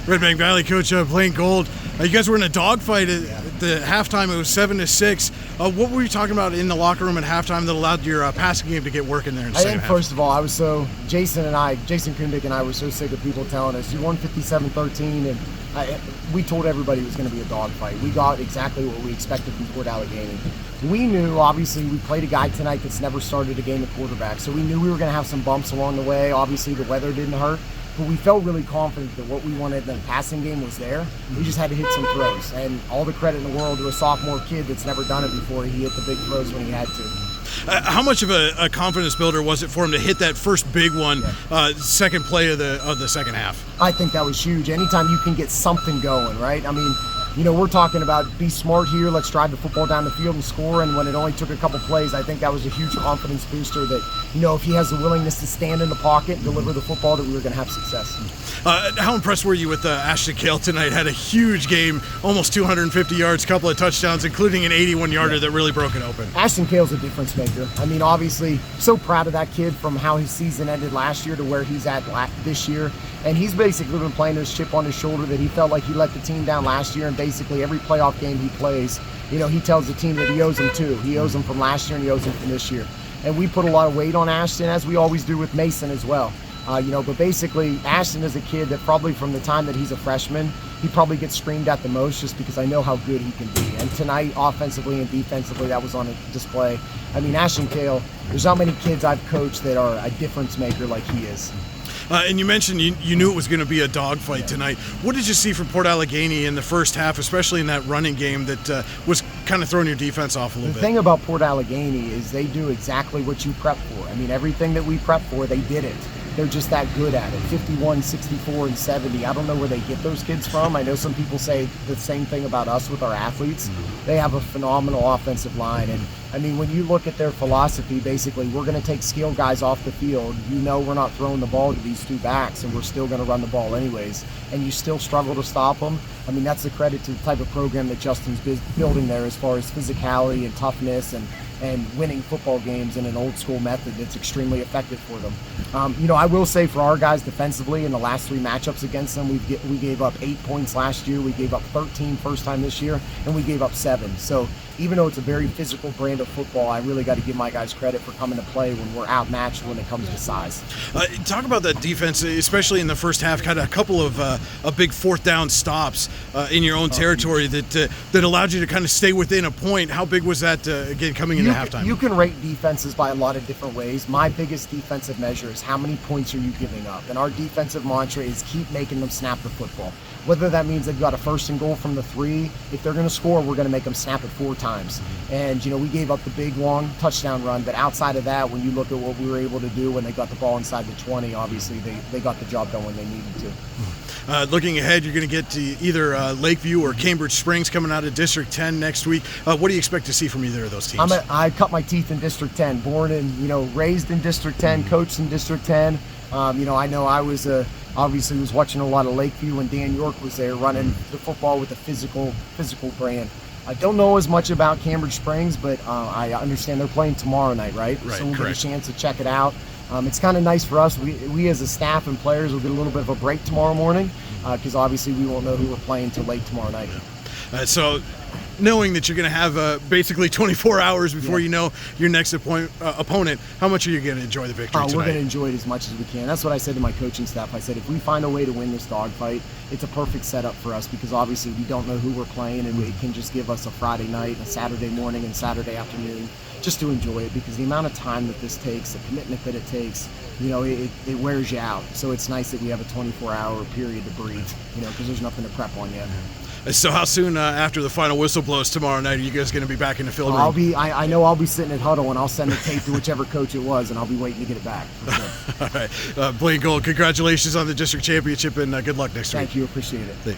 Redbank Valley coach Blane Gold. You guys were in a dogfight at the halftime. It was 7-6. What were you talking about in the locker room at halftime that allowed your passing game to get working there in the second half? First of all, Jason Kundick and I were so sick of people telling us, you won 57-13, and we told everybody it was going to be a dogfight. We got exactly what we expected from Port Allegheny. We knew, obviously, we played a guy tonight that's never started a game at quarterback, so we knew we were going to have some bumps along the way. Obviously, the weather didn't hurt. But we felt really confident that what we wanted in the passing game was there. We just had to hit some throws. And all the credit in the world to a sophomore kid that's never done it before. He hit the big throws when he had to. How much of a confidence builder was it for him to hit that first big one, second play of the second half? I think that was huge. Anytime you can get something going, right? I mean, we're talking about be smart here, let's drive the football down the field and score, and when it only took a couple plays, I think that was a huge confidence booster that, if he has the willingness to stand in the pocket and deliver the football, that we were going to have success. How impressed were you with Ashton Cale tonight? Had a huge game, almost 250 yards, couple of touchdowns, including an 81-yarder that really broke it open. Ashton Cale's a difference maker. I mean, obviously, so proud of that kid from how his season ended last year to where he's at this year. And he's basically been playing this chip on his shoulder that he felt like he let the team down last year, and basically every playoff game he plays, he tells the team that he owes them too. He owes them from last year and he owes them from this year. And we put a lot of weight on Ashton, as we always do with Mason as well. But basically Ashton is a kid that probably from the time that he's a freshman, he probably gets screamed at the most just because I know how good he can be. And tonight, offensively and defensively, that was on a display. I mean, Ashton Cale, there's not many kids I've coached that are a difference maker like he is. And you mentioned you knew it was going to be a dogfight tonight. What did you see from Port Allegheny in the first half, especially in that running game that was kind of throwing your defense off a little bit? The thing about Port Allegheny is they do exactly what you prep for. I mean, everything that we prep for, they did it. They're just that good at it. 51, 64, and 70. I don't know where they get those kids from. I know some people say the same thing about us with our athletes. They have a phenomenal offensive line. And, I mean, when you look at their philosophy, basically, we're going to take skill guys off the field. We're not throwing the ball to these two backs, and we're still going to run the ball anyways. And you still struggle to stop them. I mean, that's a credit to the type of program that Justin's building there as far as physicality and toughness and winning football games in an old school method that's extremely effective for them. I will say for our guys defensively in the last 3 matchups against them, we gave up 8 points last year, we gave up 13 first time this year, and we gave up 7. So even though it's a very physical brand of football, I really got to give my guys credit for coming to play when we're outmatched when it comes to size. Talk about that defense, especially in the first half. Had a couple of a big 4th down stops in your own territory that allowed you to kind of stay within a point. How big was that again coming into halftime? You can rate defenses by a lot of different ways. My biggest defensive measure is how many points are you giving up, and our defensive mantra is keep making them snap the football. Whether that means they've got a 1st and goal from the 3, if they're going to score, we're going to make them snap it 4 times. And, we gave up the big, long touchdown run. But outside of that, when you look at what we were able to do when they got the ball inside the 20, obviously they got the job done when they needed to. Looking ahead, you're going to get to either Lakeview or Cambridge Springs coming out of District 10 next week. What do you expect to see from either of those teams? I cut my teeth in District 10, born and, raised in District 10, coached in District 10. I know I was obviously was watching a lot of Lakeview when Dan York was there running the football with a physical brand. I don't know as much about Cambridge Springs, but I understand they're playing tomorrow night, right? So we'll get a chance to check it out. It's kind of nice for us. We as a staff and players will get a little bit of a break tomorrow morning because obviously we won't know who we're playing till late tomorrow night. So knowing that you're going to have basically 24 hours before you know your next opponent, how much are you going to enjoy the victory tonight? We're going to enjoy it as much as we can. That's what I said to my coaching staff. I said, if we find a way to win this dogfight, it's a perfect setup for us because obviously we don't know who we're playing, and it can just give us a Friday night, a Saturday morning, and Saturday afternoon just to enjoy it because the amount of time that this takes, the commitment that it takes, it wears you out. So it's nice that we have a 24-hour period to breathe, because there's nothing to prep on yet. So how soon after the final whistle blows tomorrow night are you guys going to be back in the field room? I know I'll be sitting at huddle, and I'll send the tape to whichever coach it was, and I'll be waiting to get it back. All right. Blane Gold, congratulations on the district championship, and good luck next week. Thank you. Appreciate it. Thanks.